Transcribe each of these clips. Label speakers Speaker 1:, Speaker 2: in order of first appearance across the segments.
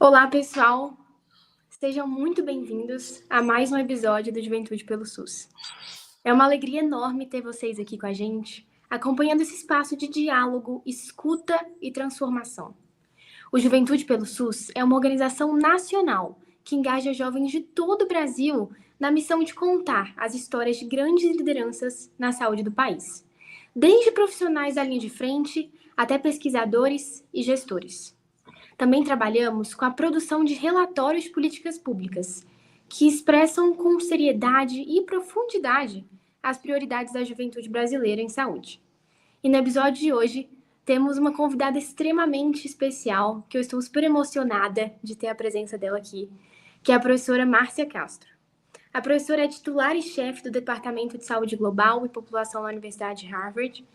Speaker 1: Olá, pessoal! Sejam muito bem-vindos a mais um episódio do Juventude pelo SUS. É uma alegria enorme ter vocês aqui com a gente, acompanhando esse espaço de diálogo, escuta e transformação. O Juventude pelo SUS é uma organização nacional que engaja jovens de todo o Brasil na missão de contar as histórias de grandes lideranças na saúde do país, desde profissionais da linha de frente até pesquisadores e gestores. Também trabalhamos com a produção de relatórios de políticas públicas, que expressam com seriedade e profundidade as prioridades da juventude brasileira em saúde. E no episódio de hoje, temos uma convidada extremamente especial, que eu estou super emocionada de ter a presença dela aqui, que é a professora Márcia Castro. A professora é titular e chefe do Departamento de Saúde Global e População na Universidade de Harvard,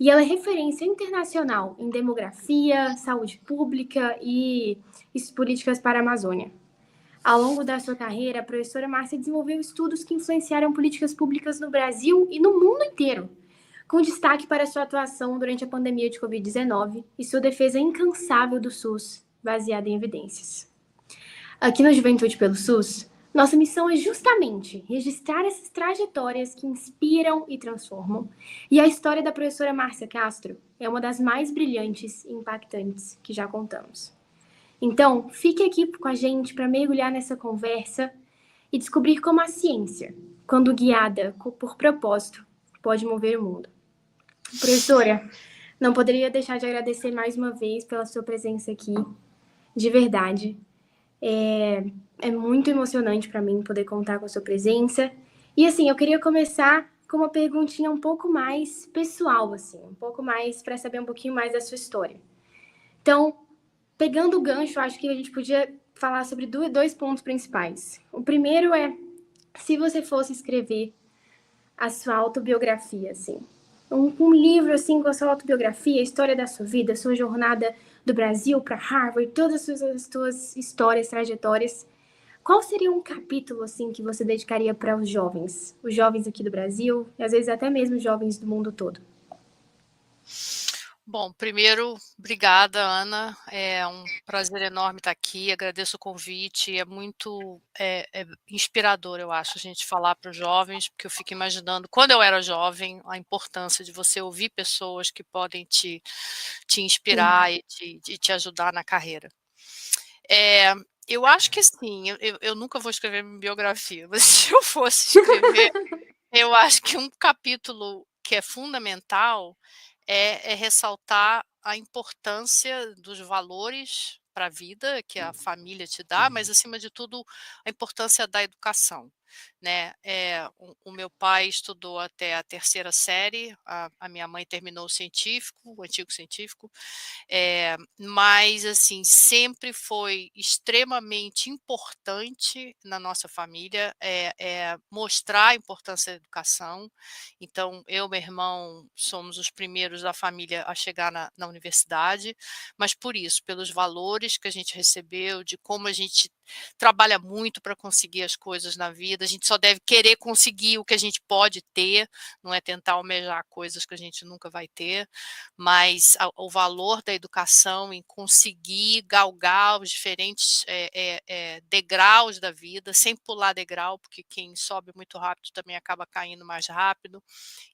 Speaker 1: e ela é referência internacional em demografia, saúde pública e políticas para a Amazônia. Ao longo da sua carreira, a professora Márcia desenvolveu estudos que influenciaram políticas públicas no Brasil e no mundo inteiro, com destaque para sua atuação durante a pandemia de Covid-19 e sua defesa incansável do SUS, baseada em evidências. Aqui no Juventude pelo SUS, nossa missão é justamente registrar essas trajetórias que inspiram e transformam. E a história da professora Márcia Castro é uma das mais brilhantes e impactantes que já contamos. Então, fique aqui com a gente para mergulhar nessa conversa e descobrir como a ciência, quando guiada por propósito, pode mover o mundo. Professora, não poderia deixar de agradecer mais uma vez pela sua presença aqui, de verdade. É muito emocionante para mim poder contar com a sua presença. E assim, eu queria começar com uma perguntinha um pouco mais pessoal, assim, um pouco mais para saber um pouquinho mais da sua história. Então, pegando o gancho, acho que a gente podia falar sobre dois pontos principais. O primeiro é, se você fosse escrever a sua autobiografia, assim, um livro assim com a sua autobiografia, a história da sua vida, a sua jornada do Brasil para Harvard, todas as suas histórias, trajetórias, qual seria um capítulo assim que você dedicaria para os jovens aqui do Brasil e às vezes até mesmo os jovens do mundo todo?
Speaker 2: Bom, primeiro, obrigada, Ana. É um prazer enorme estar aqui. Agradeço o convite. É muito inspirador, eu acho, a gente falar para os jovens, porque eu fico imaginando, quando eu era jovem, a importância de você ouvir pessoas que podem te inspirar e te ajudar na carreira. É, eu acho que sim, eu nunca vou escrever minha biografia, mas se eu fosse escrever, eu acho que um capítulo que é fundamental é ressaltar a importância dos valores para a vida que a família te dá, mas acima de tudo a importância da educação, né? O meu pai estudou até a terceira série, a minha mãe terminou o científico, o antigo científico, mas assim sempre foi extremamente importante na nossa família mostrar a importância da educação. Então, eu e meu irmão somos os primeiros da família a chegar na universidade, mas por isso, pelos valores que a gente recebeu, de como a gente trabalha muito para conseguir as coisas na vida, a gente só deve querer conseguir o que a gente pode ter, não é tentar almejar coisas que a gente nunca vai ter, mas o valor da educação em conseguir galgar os diferentes degraus da vida, sem pular degrau, porque quem sobe muito rápido também acaba caindo mais rápido.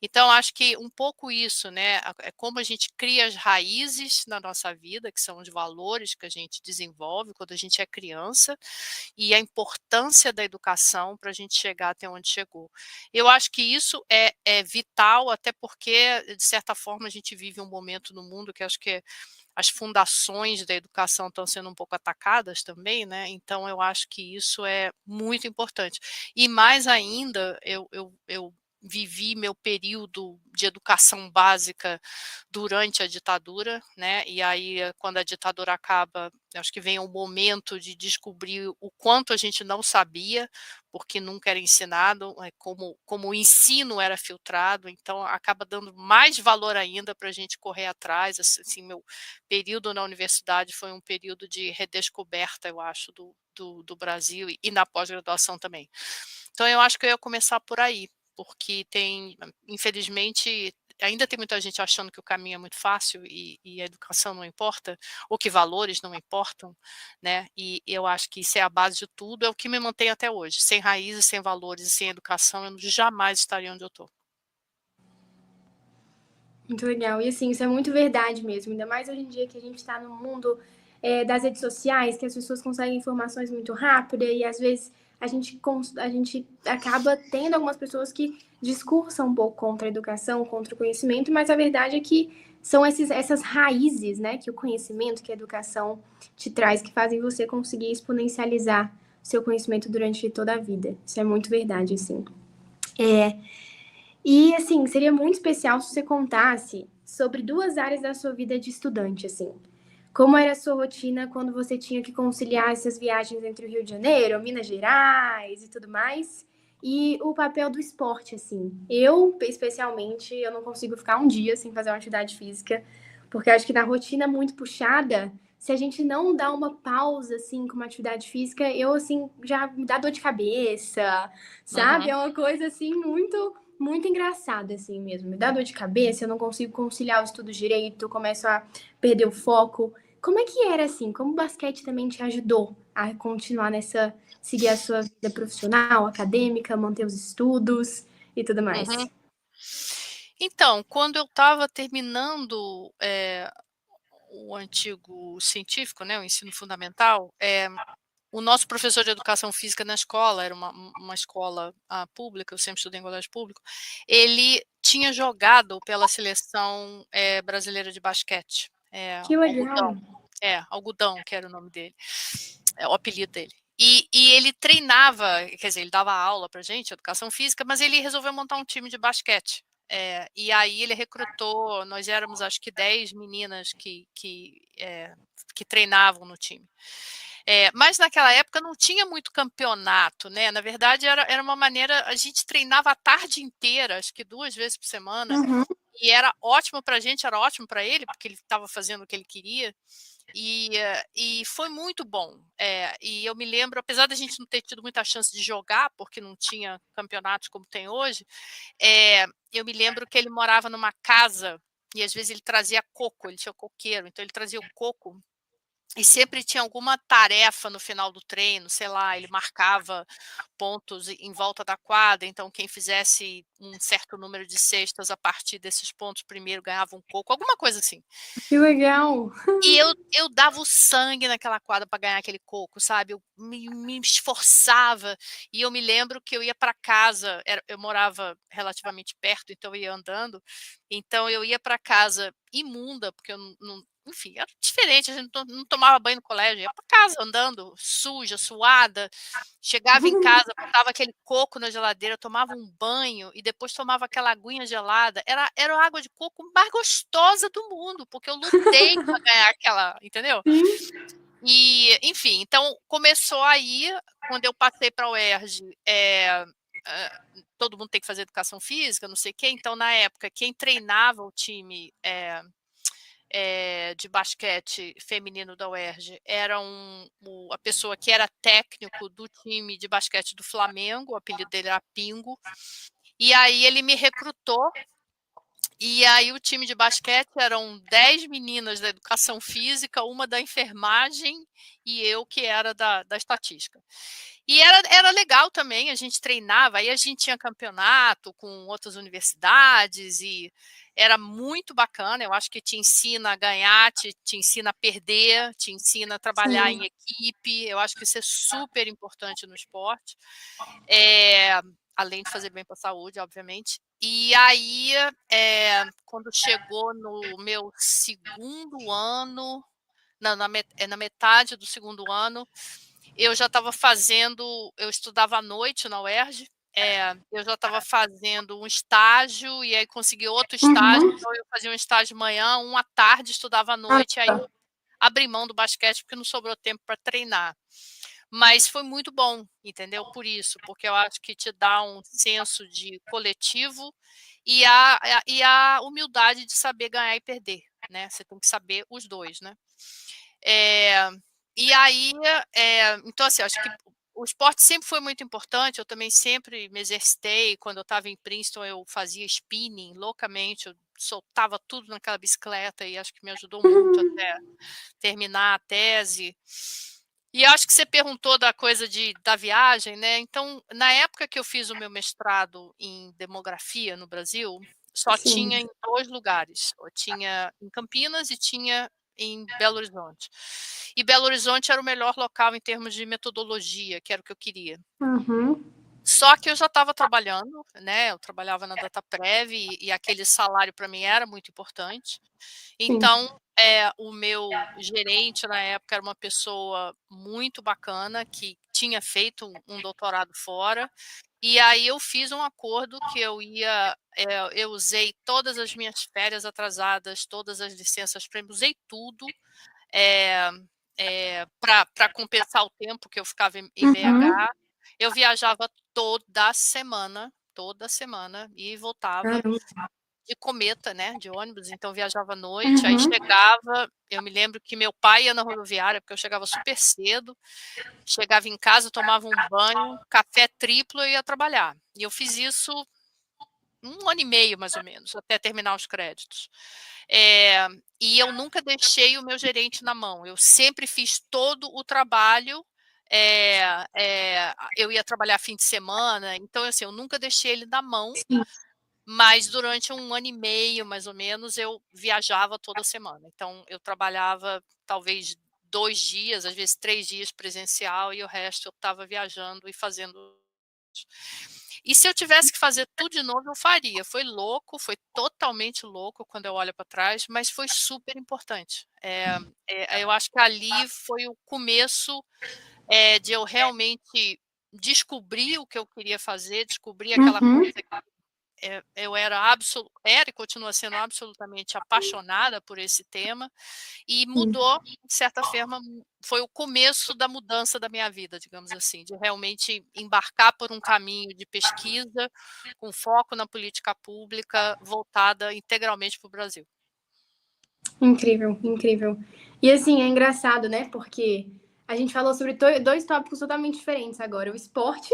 Speaker 2: Então, acho que um pouco isso, né? É como a gente cria as raízes na nossa vida, que são os valores que a gente desenvolve quando a gente é criança, e a importância da educação para a gente chegar até onde chegou. Eu acho que isso é vital, até porque, de certa forma, a gente vive um momento no mundo que acho que as fundações da educação estão sendo um pouco atacadas também, né? Então, eu acho que isso é muito importante. E mais ainda, eu vivi meu período de educação básica durante a ditadura, né? E aí, quando a ditadura acaba, acho que vem um momento de descobrir o quanto a gente não sabia, porque nunca era ensinado, como o ensino era filtrado, então acaba dando mais valor ainda para a gente correr atrás. Assim, meu período na universidade foi um período de redescoberta, eu acho, do Brasil e na pós-graduação também. Então, eu acho que eu ia começar por aí, porque tem, infelizmente, ainda tem muita gente achando que o caminho é muito fácil e a educação não importa, ou que valores não importam, né? E eu acho que isso é a base de tudo, é o que me mantém até hoje. Sem raízes, sem valores e sem educação, eu jamais estaria onde eu estou.
Speaker 1: Muito legal. E assim, isso é muito verdade mesmo. Ainda mais hoje em dia que a gente está no mundo das redes sociais, que as pessoas conseguem informações muito rápidas e às vezes a gente acaba tendo algumas pessoas que discursam um pouco contra a educação, contra o conhecimento, mas a verdade é que são essas raízes, né, que o conhecimento, que a educação te traz, que fazem você conseguir exponencializar seu conhecimento durante toda a vida. Isso é muito verdade, assim. É, e, assim, seria muito especial se você contasse sobre 2 áreas da sua vida de estudante, assim. Como era a sua rotina quando você tinha que conciliar essas viagens entre o Rio de Janeiro, Minas Gerais e tudo mais, e o papel do esporte, assim. Eu, especialmente, eu não consigo ficar um dia sem fazer uma atividade física, porque eu acho que na rotina muito puxada, se a gente não dá uma pausa, assim, com uma atividade física, eu, assim, já me dá dor de cabeça, sabe?
Speaker 2: Uhum.
Speaker 1: É uma coisa, assim, muito engraçada, assim mesmo. Me dá dor de cabeça, eu não consigo conciliar o estudo direito, começo a perder o foco. Como é que era, assim? Como o basquete também te ajudou a continuar seguir a sua vida profissional, acadêmica, manter os estudos e tudo
Speaker 2: Uhum.
Speaker 1: mais?
Speaker 2: Então, quando eu estava terminando o antigo científico, né, o ensino fundamental, o nosso professor de educação física na escola, era uma escola pública, eu sempre estudei em colégio público, ele tinha jogado pela seleção brasileira de basquete,
Speaker 1: Que legal.
Speaker 2: Algodão, Algodão, que era o nome dele, o apelido dele. E ele treinava, quer dizer, ele dava aula pra gente, educação física, mas ele resolveu montar um time de basquete. E aí ele recrutou, nós éramos acho que 10 meninas que treinavam no time. Mas naquela época não tinha muito campeonato, né? Na verdade, era uma maneira, a gente treinava a tarde inteira, acho que 2 vezes por semana,
Speaker 1: Uhum.
Speaker 2: e era ótimo para a gente, era ótimo para ele, porque ele estava fazendo o que ele queria. E foi muito bom. E eu me lembro, apesar da gente não ter tido muita chance de jogar, porque não tinha campeonatos como tem hoje, eu me lembro que ele morava numa casa e às vezes ele trazia coco, ele tinha coqueiro, então ele trazia o coco e sempre tinha alguma tarefa no final do treino, sei lá, ele marcava pontos em volta da quadra, então quem fizesse um certo número de cestas a partir desses pontos primeiro ganhava um coco, alguma coisa assim.
Speaker 1: Que legal.
Speaker 2: E eu dava o sangue naquela quadra para ganhar aquele coco, sabe? Eu me esforçava e eu me lembro que eu ia para casa, eu morava relativamente perto, então eu ia andando, então eu ia para casa imunda, porque eu enfim, era diferente, a gente não tomava banho no colégio, ia para casa andando, suja, suada, chegava em casa, botava aquele coco na geladeira, tomava um banho e depois tomava aquela aguinha gelada. Era a água de coco mais gostosa do mundo, porque eu lutei para ganhar aquela, entendeu?
Speaker 1: Sim.
Speaker 2: E, enfim, então começou aí, quando eu passei para a UERJ, todo mundo tem que fazer educação física, não sei o quê, então na época quem treinava o time de basquete feminino da UERJ era a pessoa que era técnico do time de basquete do Flamengo, o apelido dele era Pingo, e aí ele me recrutou, e aí o time de basquete eram 10 meninas da educação física, uma da enfermagem e eu que era da estatística. E era legal também, a gente treinava, aí a gente tinha campeonato com outras universidades e era muito bacana, eu acho que te ensina a ganhar, te ensina a perder, te ensina a trabalhar
Speaker 1: Sim.
Speaker 2: em equipe, eu acho que isso é super importante no esporte, é, além de fazer bem para a saúde, obviamente. E aí, quando chegou no meu segundo ano, na metade do segundo ano, eu já estava eu estudava à noite na UERJ, eu já estava fazendo um estágio e aí consegui outro estágio,
Speaker 1: Uhum.
Speaker 2: então eu fazia um estágio de manhã, um à tarde, estudava à
Speaker 1: Ah,
Speaker 2: noite, aí
Speaker 1: tá.
Speaker 2: eu abri mão do basquete porque não sobrou tempo para treinar. Mas foi muito bom, entendeu? Por isso, porque eu acho que te dá um senso de coletivo e a humildade de saber ganhar e perder, né? Você tem que saber os dois, né? É, e aí, então assim, acho que o esporte sempre foi muito importante, eu também sempre me exercitei, quando eu estava em Princeton eu fazia spinning loucamente, eu soltava tudo naquela bicicleta e acho que me ajudou muito até terminar a tese. E acho que você perguntou da coisa da viagem, né? Então, na época que eu fiz o meu mestrado em demografia no Brasil, só
Speaker 1: Sim.
Speaker 2: tinha em 2 lugares. Eu tinha em Campinas e tinha em Belo Horizonte. E Belo Horizonte era o melhor local em termos de metodologia, que era o que eu queria.
Speaker 1: Uhum.
Speaker 2: Só que eu já estava trabalhando, né? Eu trabalhava na Dataprev e aquele salário para mim era muito importante.
Speaker 1: Sim.
Speaker 2: Então, o meu gerente na época era uma pessoa muito bacana que tinha feito um doutorado fora. E aí eu fiz um acordo que eu usei todas as minhas férias atrasadas, todas as licenças prêmio, usei tudo para compensar o tempo que eu ficava em
Speaker 1: Uhum.
Speaker 2: BH. Eu viajava toda semana, e voltava
Speaker 1: Caramba.
Speaker 2: de cometa, né, de ônibus, então viajava à noite, aí
Speaker 1: Uhum.
Speaker 2: chegava, eu me lembro que meu pai ia na rodoviária, porque eu chegava super cedo, chegava em casa, tomava um banho, café triplo e ia trabalhar. E eu fiz isso 1 ano e meio, mais ou menos, até terminar os créditos. E eu nunca deixei o meu gerente na mão, eu sempre fiz todo o trabalho, eu ia trabalhar fim de semana, então, assim, eu nunca deixei ele na mão,
Speaker 1: Sim.
Speaker 2: mas durante 1 ano e meio, mais ou menos, eu viajava toda semana. Então, eu trabalhava talvez 2 dias, às vezes 3 dias presencial, e o resto eu estava viajando e fazendo. E se eu tivesse que fazer tudo de novo, eu faria. Foi louco, foi totalmente louco quando eu olho para trás, mas foi super importante. Eu acho que ali foi o começo, de eu realmente descobrir o que eu queria fazer, descobrir aquela
Speaker 1: Uhum.
Speaker 2: coisa. Eu era e continua sendo absolutamente apaixonada por esse tema, e
Speaker 1: Sim.
Speaker 2: mudou, de certa forma, foi o começo da mudança da minha vida, digamos assim, de realmente embarcar por um caminho de pesquisa, com foco na política pública, voltada integralmente para o Brasil.
Speaker 1: Incrível, incrível. E assim, é engraçado, né? Porque a gente falou sobre dois tópicos totalmente diferentes agora: o esporte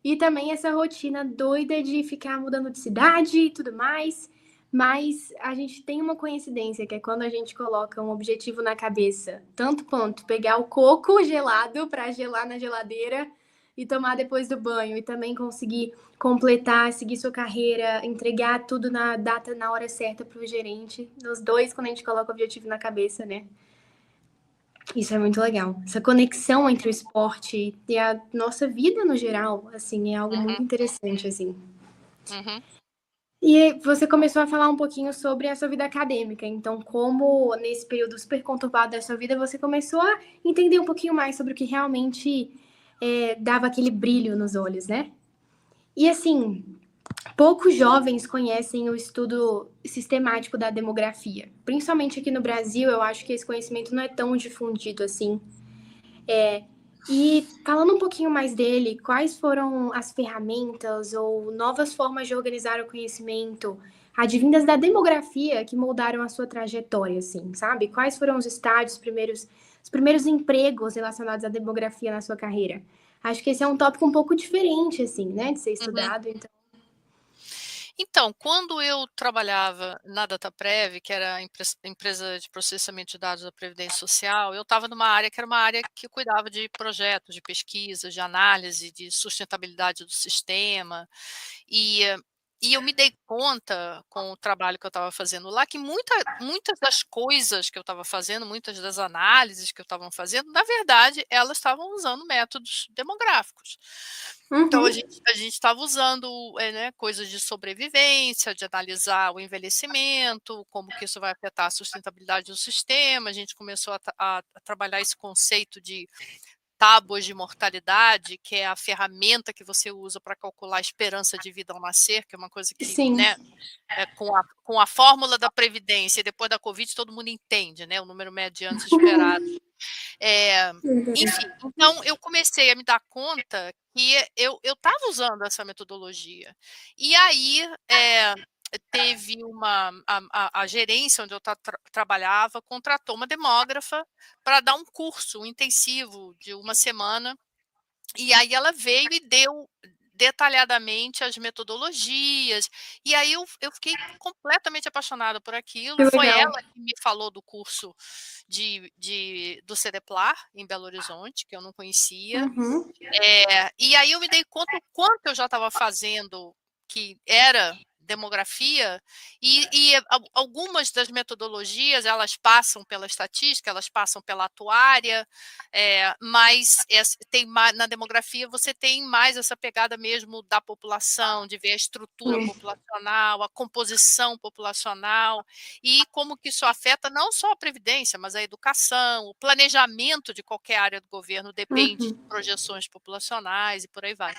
Speaker 1: e também essa rotina doida de ficar mudando de cidade e tudo mais. Mas a gente tem uma coincidência, que é quando a gente coloca um objetivo na cabeça, tanto quanto pegar o coco gelado para gelar na geladeira e tomar depois do banho, e também conseguir completar, seguir sua carreira, entregar tudo na data, na hora certa para o gerente. Nos dois, quando a gente coloca o objetivo na cabeça, né? Isso é muito legal. Essa conexão entre o esporte e a nossa vida no geral, assim, é algo muito
Speaker 2: Uhum,
Speaker 1: interessante, assim.
Speaker 2: uhum,
Speaker 1: E você começou a falar um pouquinho sobre a sua vida acadêmica. Então, como nesse período super conturbado da sua vida, você começou a entender um pouquinho mais sobre o que realmente dava aquele brilho nos olhos, né? E assim, poucos jovens conhecem o estudo sistemático da demografia. Principalmente aqui no Brasil, eu acho que esse conhecimento não é tão difundido assim. E falando um pouquinho mais dele, quais foram as ferramentas ou novas formas de organizar o conhecimento advindas da demografia que moldaram a sua trajetória, assim, sabe? Quais foram os estágios, os primeiros empregos relacionados à demografia na sua carreira? Acho que esse é um tópico um pouco diferente, assim, né, de ser
Speaker 2: uhum.
Speaker 1: estudado. Então,
Speaker 2: Então, quando eu trabalhava na Dataprev, que era a empresa de processamento de dados da Previdência Social, eu estava numa área que era uma área que cuidava de projetos, de pesquisa, de análise, de sustentabilidade do sistema. E, e eu me dei conta, com o trabalho que eu estava fazendo lá, que muitas das coisas que eu estava fazendo, muitas das análises que eu estava fazendo, na verdade, elas estavam usando métodos demográficos. Então, a
Speaker 1: uhum,
Speaker 2: gente a gente estava usando, né, coisas de sobrevivência, de analisar o envelhecimento, como que isso vai afetar a sustentabilidade do sistema. A gente começou a trabalhar esse conceito de tábuas de mortalidade, que é a ferramenta que você usa para calcular a esperança de vida ao nascer, que é uma coisa que,
Speaker 1: sim,
Speaker 2: né, com a fórmula da Previdência e depois da Covid todo mundo entende, né, o número médio de anos esperados. Eh, Enfim, então eu comecei a me dar conta que eu estava usando essa metodologia. E aí, teve a gerência onde eu trabalhava contratou uma demógrafa para dar um curso intensivo de 1 semana, e aí ela veio e detalhadamente as metodologias, e aí eu fiquei completamente apaixonada por aquilo,
Speaker 1: Que
Speaker 2: foi
Speaker 1: legal.
Speaker 2: ela que me falou do curso do CEDEPLAR, em Belo Horizonte, que eu não conhecia,
Speaker 1: Uhum,
Speaker 2: e aí eu me dei conta o quanto eu já estava fazendo, que era demografia, e algumas das metodologias, elas passam pela estatística, elas passam pela atuária, mas na demografia você tem mais essa pegada mesmo da população, de ver a estrutura
Speaker 1: sim.
Speaker 2: populacional, a composição populacional, e como que isso afeta não só a previdência, mas a educação, o planejamento de qualquer área do governo depende de
Speaker 1: Uhum,
Speaker 2: projeções populacionais e por aí vai.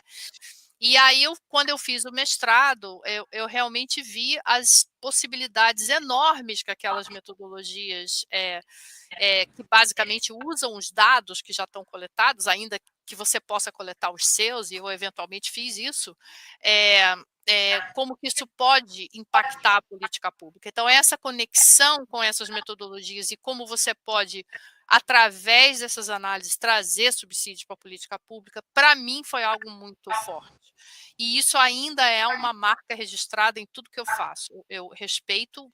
Speaker 2: E aí, quando eu fiz o mestrado, eu realmente vi as possibilidades enormes que aquelas metodologias, que basicamente usam os dados que já estão coletados, ainda que você possa coletar os seus, e eu eventualmente fiz isso, como que isso pode impactar a política pública. Então, essa conexão com essas metodologias e como você pode, através dessas análises, trazer subsídios para a política pública, para mim foi algo muito forte. E isso ainda é uma marca registrada em tudo que eu faço. Eu respeito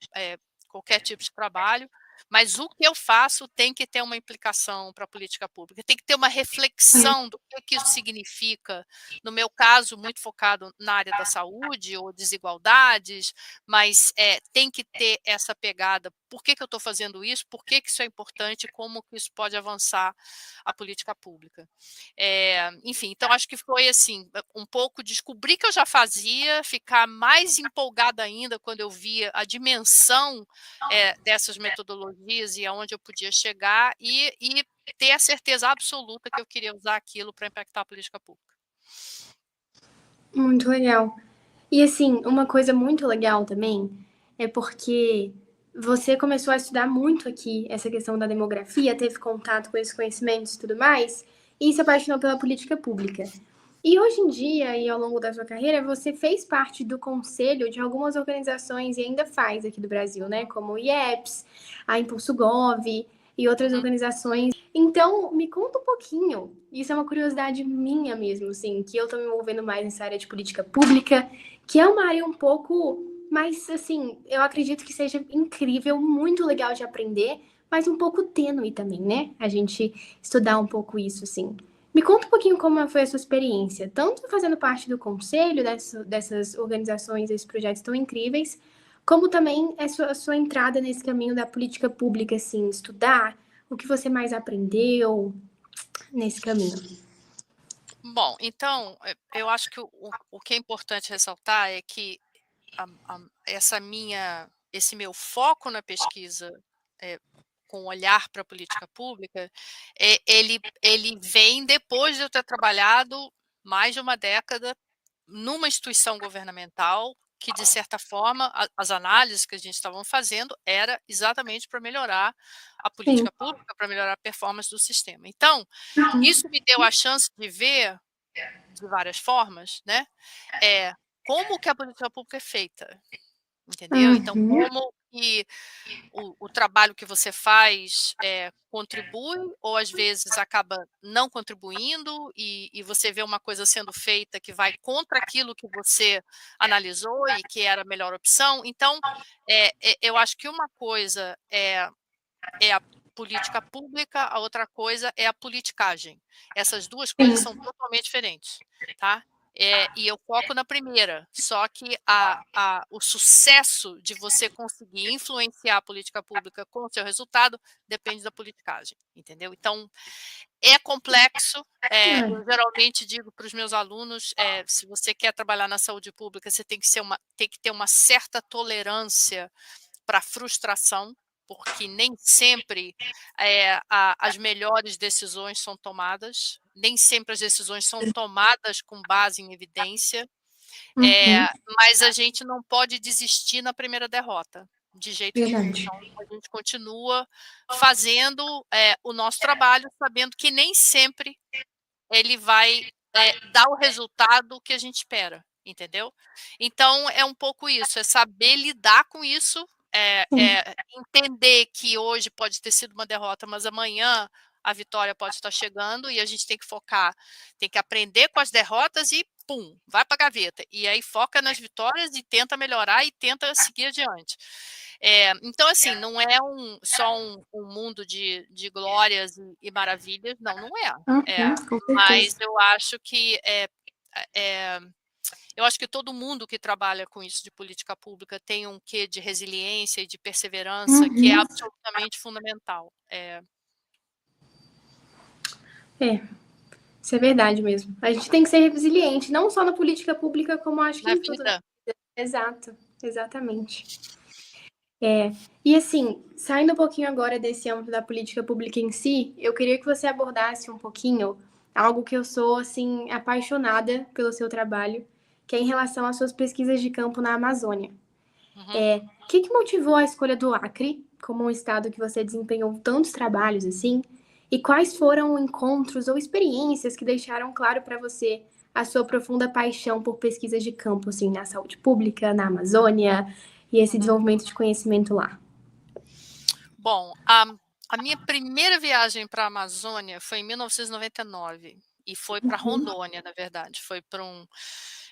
Speaker 2: qualquer tipo de trabalho, mas o que eu faço tem que ter uma implicação para a política pública, tem que ter uma
Speaker 1: sim.
Speaker 2: reflexão do que isso significa, no meu caso, muito focado na área da saúde ou desigualdades, mas tem que ter essa pegada. Por que eu estou fazendo isso? Por que isso é importante? Como que isso pode avançar a política pública? Enfim, então acho que foi assim, um pouco descobrir que eu já fazia, ficar mais empolgada ainda quando eu via a dimensão dessas metodologias e aonde eu podia chegar e ter a certeza absoluta que eu queria usar aquilo para impactar a política pública.
Speaker 1: Muito legal. E assim, uma coisa muito legal também é porque você começou a estudar muito aqui essa questão da demografia, teve contato com esses conhecimentos e tudo mais, e se apaixonou pela política pública. E hoje em dia, e ao longo da sua carreira, você fez parte do conselho de algumas organizações e ainda faz aqui do Brasil, né? Como o IEPS, a Impulso Gov e outras
Speaker 2: Uhum.
Speaker 1: organizações. Então, me conta um pouquinho. Isso é uma curiosidade minha mesmo, assim, que eu tô me envolvendo mais nessa área de política pública, que é uma área um pouco mais, assim, eu acredito que seja incrível, muito legal de aprender, mas um pouco tênue também, né? A gente estudar um pouco isso, assim. Me conta um pouquinho como foi a sua experiência, tanto fazendo parte do conselho dessas organizações, desses projetos tão incríveis, como também a sua entrada nesse caminho da política pública, assim, estudar, o que você mais aprendeu nesse caminho.
Speaker 2: Bom, então, eu acho que o que é importante ressaltar é que esse meu foco na pesquisa, eh, com olhar para a política pública, ele vem depois de eu ter trabalhado mais de uma década numa instituição governamental que, de certa forma, as análises que a gente estava fazendo era exatamente para melhorar a
Speaker 1: Sim.
Speaker 2: política pública, para melhorar a performance do sistema. Então,
Speaker 1: Uhum.
Speaker 2: isso me deu a chance de ver de várias formas, né, como que a política pública é feita, entendeu? Então,
Speaker 1: Uhum.
Speaker 2: como que o trabalho que você faz contribui ou às vezes acaba não contribuindo e você vê uma coisa sendo feita que vai contra aquilo que você analisou e que era a melhor opção. Então, eu acho que uma coisa é a política pública, a outra coisa é a politicagem. Essas duas coisas
Speaker 1: Sim.
Speaker 2: são totalmente diferentes, tá? E eu foco na primeira, só que o sucesso de você conseguir influenciar a política pública com o seu resultado depende da politicagem, entendeu? Então, é complexo. Eu
Speaker 1: É.
Speaker 2: geralmente digo para os meus alunos, se você quer trabalhar na saúde pública, você tem que ter uma certa tolerância para frustração, porque nem sempre as melhores decisões são tomadas, nem sempre as decisões são tomadas com base em evidência,
Speaker 1: Uhum.
Speaker 2: mas a gente não pode desistir na primeira derrota, de jeito nenhum.
Speaker 1: Verdade.
Speaker 2: Então, a gente continua fazendo o nosso trabalho, sabendo que nem sempre ele vai dar o resultado que a gente espera, entendeu? Então, é um pouco isso, é saber lidar com isso,
Speaker 1: Sim.
Speaker 2: entender que hoje pode ter sido uma derrota, mas amanhã a vitória pode estar chegando e a gente tem que focar, tem que aprender com as derrotas e pum, vai para a gaveta. E aí foca nas vitórias e tenta melhorar e tenta seguir adiante. Então, assim, não é só um mundo de glórias e maravilhas, não é.
Speaker 1: Com
Speaker 2: Mas
Speaker 1: certeza.
Speaker 2: eu acho que eu acho que todo mundo que trabalha com isso de política pública tem um quê de resiliência e de perseverança que é
Speaker 1: Uhum.
Speaker 2: absolutamente fundamental.
Speaker 1: Isso é verdade mesmo. A gente tem que ser resiliente, não só na política pública, como acho que
Speaker 2: Na
Speaker 1: em tudo.
Speaker 2: vida.
Speaker 1: Exato, exatamente. E assim, saindo um pouquinho agora desse âmbito da política pública em si, eu queria que você abordasse um pouquinho algo que eu sou, assim, apaixonada pelo seu trabalho, que é em relação às suas pesquisas de campo na Amazônia.
Speaker 2: Uhum.
Speaker 1: O que motivou a escolha do Acre como um estado que você desempenhou tantos trabalhos assim? E quais foram encontros ou experiências que deixaram claro para você a sua profunda paixão por pesquisas de campo, assim, na saúde pública, na Amazônia e esse
Speaker 2: Uhum.
Speaker 1: desenvolvimento de conhecimento lá?
Speaker 2: Bom, a minha primeira viagem para a Amazônia foi em 1999 e foi para Rondônia, na verdade.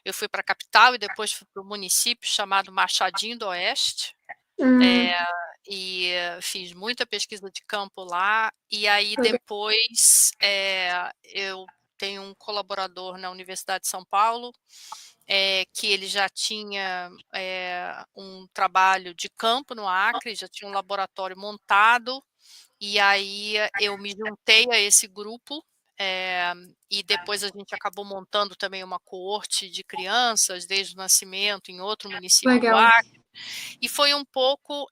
Speaker 2: Eu fui para a capital e depois fui para um município chamado Machadinho do Oeste.
Speaker 1: Hum,
Speaker 2: Fiz muita pesquisa de campo lá, e aí
Speaker 1: legal.
Speaker 2: depois eu tenho um colaborador na Universidade de São Paulo, que ele já tinha um trabalho de campo no Acre, já tinha um laboratório montado, e aí eu me juntei a esse grupo, e depois a gente acabou montando também uma coorte de crianças desde o nascimento em outro município do
Speaker 1: Legal.
Speaker 2: Acre. E foi um pouco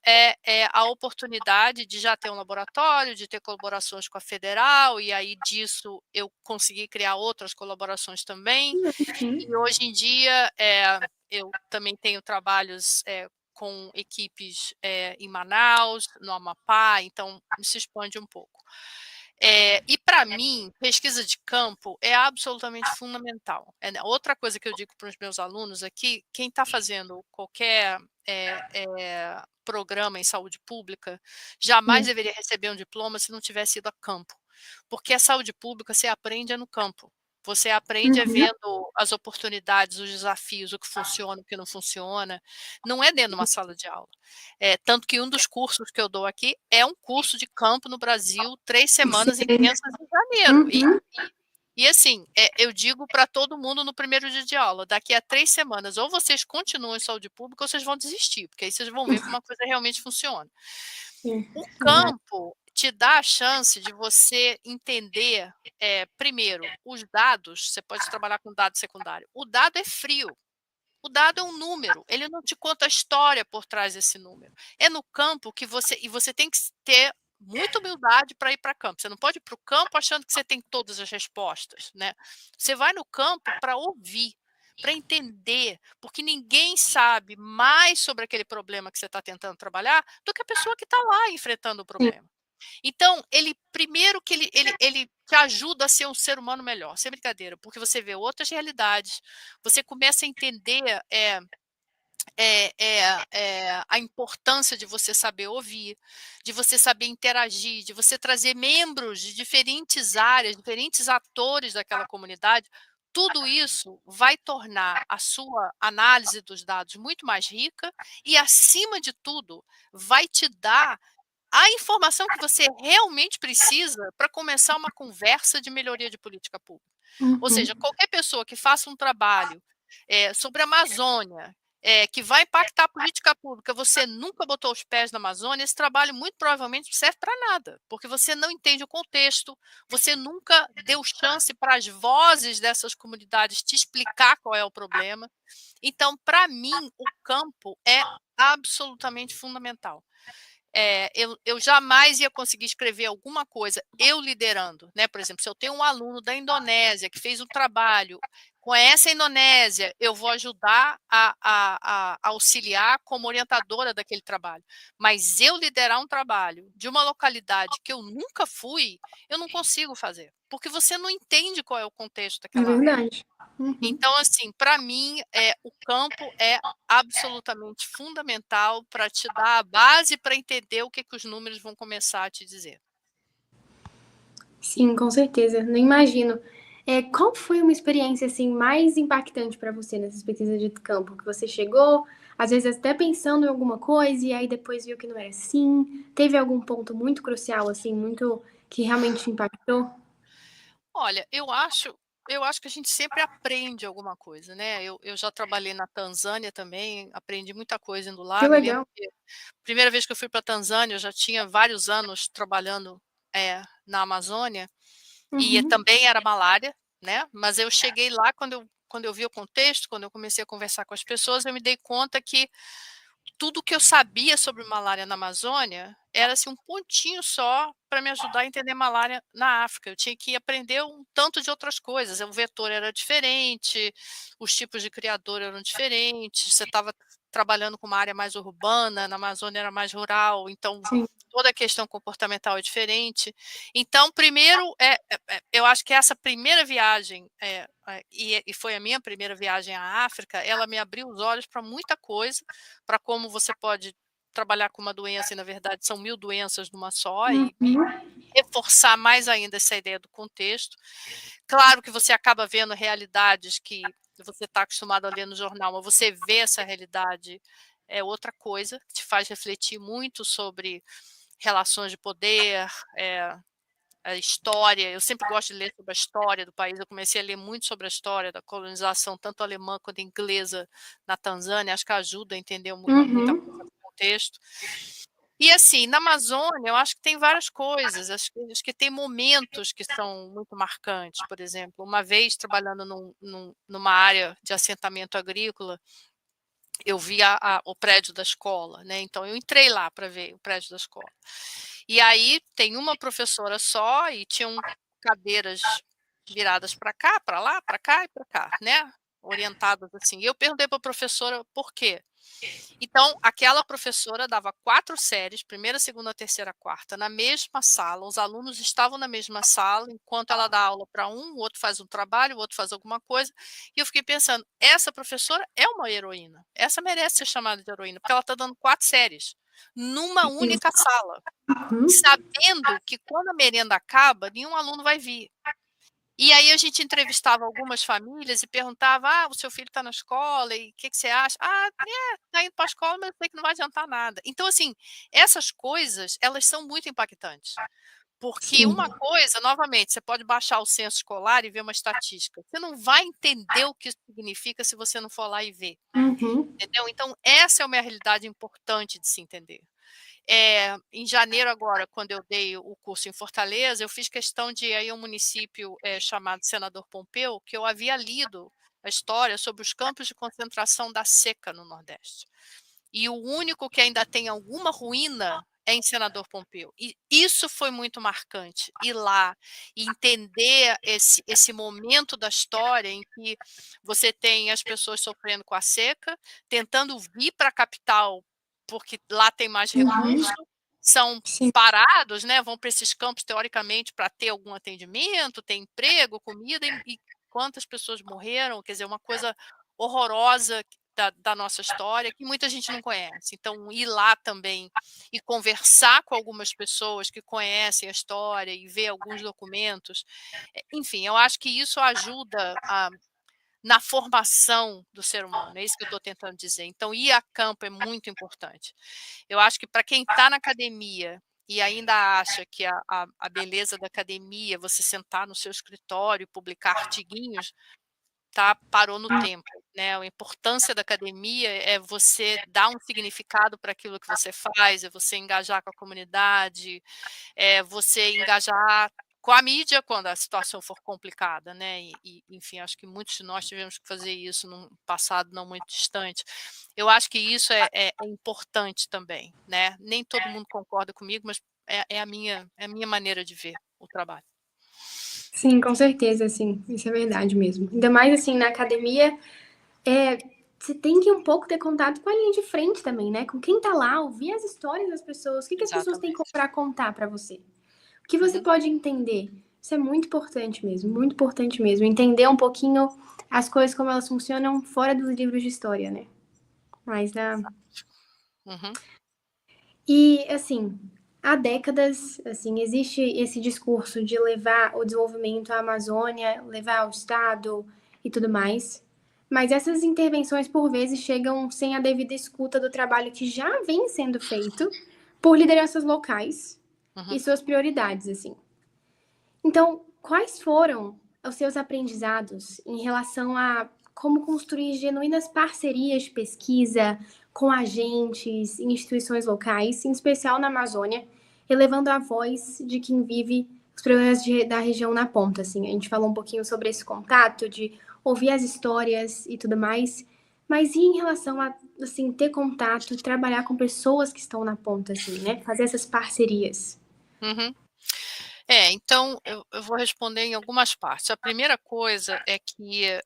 Speaker 2: a oportunidade de já ter um laboratório, de ter colaborações com a federal, e aí disso eu consegui criar outras colaborações também.
Speaker 1: Uhum.
Speaker 2: E hoje em dia eu também tenho trabalhos com equipes em Manaus, no Amapá, então se expande um pouco. E para mim, pesquisa de campo é absolutamente fundamental. Outra coisa que eu digo para os meus alunos aqui, quem está fazendo qualquer programa em saúde pública jamais
Speaker 1: Sim.
Speaker 2: deveria receber um diploma se não tivesse ido a campo, porque a saúde pública você aprende no campo. Você aprende
Speaker 1: Uhum.
Speaker 2: vendo as oportunidades, os desafios, o que funciona, o que não funciona. Não é dentro de uma sala de aula. Tanto que um dos cursos que eu dou aqui é um curso de campo no Brasil, 3 semanas
Speaker 1: Sim.
Speaker 2: intensas em janeiro.
Speaker 1: Uhum.
Speaker 2: E assim, eu digo para todo mundo no primeiro dia de aula, daqui a 3 semanas, ou vocês continuam em saúde pública ou vocês vão desistir, porque aí vocês vão ver como uma coisa realmente funciona.
Speaker 1: Sim.
Speaker 2: O
Speaker 1: Verdade.
Speaker 2: campo te dá a chance de você entender, primeiro, os dados, você pode trabalhar com dado secundário. O dado é frio. O dado é um número, ele não te conta a história por trás desse número. É no campo que você tem que ter muita humildade para ir para campo. Você não pode ir para o campo achando que você tem todas as respostas, né? Você vai no campo para ouvir, para entender, porque ninguém sabe mais sobre aquele problema que você está tentando trabalhar do que a pessoa que está lá enfrentando o
Speaker 1: Sim.
Speaker 2: problema. Então, ele primeiro que ele te ajuda a ser um ser humano melhor, sem brincadeira, porque você vê outras realidades, você começa a entender a importância de você saber ouvir, de você saber interagir, de você trazer membros de diferentes áreas, diferentes atores daquela comunidade. Tudo isso vai tornar a sua análise dos dados muito mais rica e, acima de tudo, vai te dar a informação que você realmente precisa para começar uma conversa de melhoria de política pública. Ou
Speaker 1: Uhum.
Speaker 2: seja, qualquer pessoa que faça um trabalho sobre a Amazônia, que vai impactar a política pública, você nunca botou os pés na Amazônia, esse trabalho muito provavelmente não serve para nada, porque você não entende o contexto, você nunca deu chance para as vozes dessas comunidades te explicar qual é o problema. Então, para mim, o campo é absolutamente fundamental. Eu jamais ia conseguir escrever alguma coisa, eu liderando, né? Por exemplo, se eu tenho um aluno da Indonésia que fez um trabalho, conhece a Indonésia, eu vou ajudar a auxiliar como orientadora daquele trabalho. Mas eu liderar um trabalho de uma localidade que eu nunca fui, eu não consigo fazer, porque você não entende qual é o contexto
Speaker 1: É
Speaker 2: daquela área.
Speaker 1: verdade. Uhum.
Speaker 2: Então, assim, para mim, o campo é absolutamente fundamental para te dar a base para entender o que os números vão começar a te dizer.
Speaker 1: Sim, com certeza, não imagino. Qual foi uma experiência, assim, mais impactante para você nessas pesquisas de campo? Que você chegou, às vezes até pensando em alguma coisa e aí depois viu que não era assim? Teve algum ponto muito crucial, assim, muito que realmente te impactou?
Speaker 2: Olha, eu acho que a gente sempre aprende alguma coisa, né. Eu já trabalhei na Tanzânia também, aprendi muita coisa indo
Speaker 1: Que
Speaker 2: lá. Me lembro
Speaker 1: legal.
Speaker 2: que a primeira vez que eu fui pra Tanzânia, eu já tinha vários anos trabalhando, na Amazônia, e
Speaker 1: Uhum.
Speaker 2: também era malária, né, mas eu cheguei lá quando eu vi o contexto, quando eu comecei a conversar com as pessoas, eu me dei conta que tudo que eu sabia sobre malária na Amazônia era, assim, um pontinho só para me ajudar a entender malária na África. Eu tinha que aprender um tanto de outras coisas. O vetor era diferente, os tipos de criador eram diferentes, você estava trabalhando com uma área mais urbana, na Amazônia era mais rural, então
Speaker 1: Sim.
Speaker 2: toda a questão comportamental é diferente. Então, primeiro, eu acho que essa primeira viagem, e foi a minha primeira viagem à África, ela me abriu os olhos para muita coisa, para como você pode trabalhar com uma doença e, na verdade, são 1000 doenças numa só, e
Speaker 1: Uhum.
Speaker 2: reforçar mais ainda essa ideia do contexto. Claro que você acaba vendo realidades que você está acostumado a ler no jornal, mas você vê essa realidade, é outra coisa, que te faz refletir muito sobre relações de poder, a história. Eu sempre gosto de ler sobre a história do país. Eu comecei a ler muito sobre a história da colonização, tanto alemã quanto inglesa, na Tanzânia. Acho que ajuda a entender muita coisa
Speaker 1: Uhum.
Speaker 2: do contexto. E assim, na Amazônia, eu acho que tem várias coisas. Acho que tem momentos que são muito marcantes. Por exemplo, uma vez trabalhando numa área de assentamento agrícola, eu vi o prédio da escola, né? Então eu entrei lá para ver o prédio da escola. E aí tem uma professora só e tinham cadeiras viradas para cá, para lá, para cá e para cá, né? Orientadas assim. E eu perguntei para a professora por quê. Então, aquela professora dava 4 séries, primeira, segunda, terceira, quarta, na mesma sala. Os alunos estavam na mesma sala, enquanto ela dá aula para um, o outro faz um trabalho, o outro faz alguma coisa. E eu fiquei pensando, essa professora é uma heroína. Essa merece ser chamada de heroína, porque ela está dando 4 séries numa única sala,
Speaker 1: Uhum.
Speaker 2: sabendo que quando a merenda acaba, nenhum aluno vai vir. E aí a gente entrevistava algumas famílias e perguntava: "Ah, o seu filho está na escola e o que que você acha?". "Ah, tá indo para a escola, mas eu sei que não vai adiantar nada". Então, assim, essas coisas, elas são muito impactantes, porque
Speaker 1: Sim.
Speaker 2: uma coisa, novamente, você pode baixar o censo escolar e ver uma estatística, você não vai entender o que isso significa se você não for lá e ver,
Speaker 1: Uhum.
Speaker 2: entendeu? Então essa é uma realidade importante de se entender. Em janeiro agora, quando eu dei o curso em Fortaleza, eu fiz questão de ir aí a um município, chamado Senador Pompeu, que eu havia lido a história sobre os campos de concentração da seca no Nordeste. E o único que ainda tem alguma ruína é em Senador Pompeu. E isso foi muito marcante, ir lá e entender esse momento da história em que você tem as pessoas sofrendo com a seca, tentando vir para a capital, porque lá tem mais
Speaker 1: Uhum.
Speaker 2: recurso, são
Speaker 1: Sim.
Speaker 2: parados, né, vão para esses campos teoricamente para ter algum atendimento, ter emprego, comida, e quantas pessoas morreram, quer dizer, uma coisa horrorosa da nossa história, que muita gente não conhece. Então, ir lá também e conversar com algumas pessoas que conhecem a história e ver alguns documentos, enfim, eu acho que isso ajuda na formação do ser humano, é isso que eu estou tentando dizer. Então, ir a campo é muito importante. Eu acho que para quem está na academia e ainda acha que a beleza da academia é você sentar no seu escritório e publicar artiguinhos, tá, parou no tempo, né. A importância da academia é você dar um significado para aquilo que você faz, é você engajar com a comunidade, é você engajar com a mídia quando a situação for complicada, né, enfim, acho que muitos de nós tivemos que fazer isso num passado não muito distante. Eu acho que isso é importante também, né. Nem todo mundo concorda comigo, mas é a minha maneira de ver o trabalho.
Speaker 1: Sim, com certeza, sim, isso é verdade mesmo. Ainda mais, assim, na academia, é, você tem que um pouco ter contato com a linha de frente também, né, com quem tá lá, ouvir as histórias das pessoas, o que que as pessoas têm
Speaker 2: Exatamente.
Speaker 1: pra contar pra você. O que você
Speaker 2: Uhum.
Speaker 1: pode entender. Isso é muito importante mesmo, entender um pouquinho as coisas como elas funcionam fora dos livros de história, né. Mas na
Speaker 2: Uhum.
Speaker 1: E, assim, há décadas, assim, existe esse discurso de levar o desenvolvimento à Amazônia, levar ao Estado e tudo mais. Mas essas intervenções, por vezes, chegam sem a devida escuta do trabalho que já vem sendo feito por lideranças locais
Speaker 2: Uhum.
Speaker 1: e suas prioridades, assim. Então, quais foram os seus aprendizados em relação a como construir genuínas parcerias de pesquisa com agentes e instituições locais, em especial na Amazônia, elevando a voz de quem vive os problemas da região na ponta, assim. A gente falou um pouquinho sobre esse contato, de ouvir as histórias e tudo mais, mas e em relação a, assim, ter contato, trabalhar com pessoas que estão na ponta, assim, né? Fazer essas parcerias.
Speaker 2: Uhum. Então eu vou responder em algumas partes. A primeira coisa é que,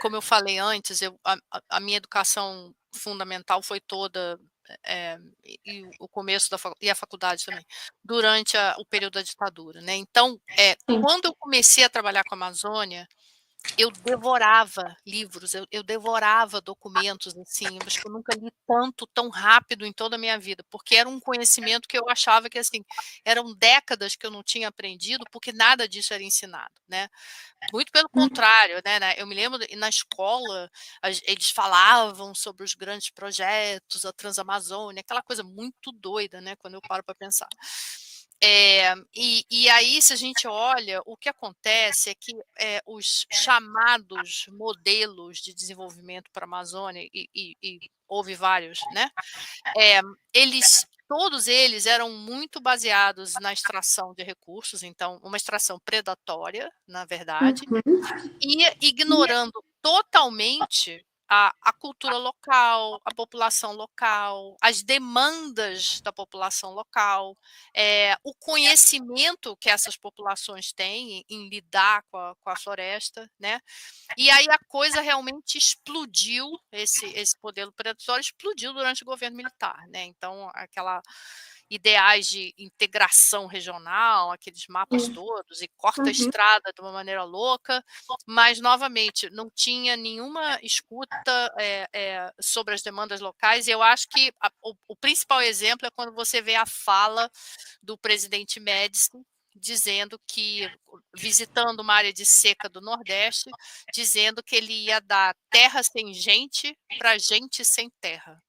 Speaker 2: como eu falei antes, a minha educação fundamental foi toda, e o começo e a faculdade também, durante o período da ditadura, né. Então,
Speaker 1: Sim.
Speaker 2: quando eu comecei a trabalhar com a Amazônia, eu devorava livros, eu devorava documentos, assim, eu acho que eu nunca li tanto, tão rápido em toda a minha vida, porque era um conhecimento que eu achava que, assim, eram décadas que eu não tinha aprendido, porque nada disso era ensinado, né. Muito pelo contrário, né, eu me lembro na escola, eles falavam sobre os grandes projetos, a Transamazônia, aquela coisa muito doida, né, quando eu paro para pensar. E aí, se a gente olha, o que acontece é que os chamados modelos de desenvolvimento para a Amazônia, e houve vários, né, todos eles eram muito baseados na extração de recursos, então uma extração predatória, na verdade,
Speaker 1: Uhum.
Speaker 2: e ignorando totalmente a cultura local, a população local, as demandas da população local, o conhecimento que essas populações têm em lidar com a floresta, né. E aí a coisa realmente explodiu, esse modelo predatório explodiu durante o governo militar, né, então aquela ideais de integração regional, aqueles mapas
Speaker 1: Sim.
Speaker 2: todos, e corta a
Speaker 1: Uhum.
Speaker 2: estrada de uma maneira louca, mas novamente não tinha nenhuma escuta, sobre as demandas locais, e eu acho que o principal exemplo é quando você vê a fala do presidente Médici, dizendo que, visitando uma área de seca do Nordeste, dizendo que ele ia dar terra sem gente para gente sem terra.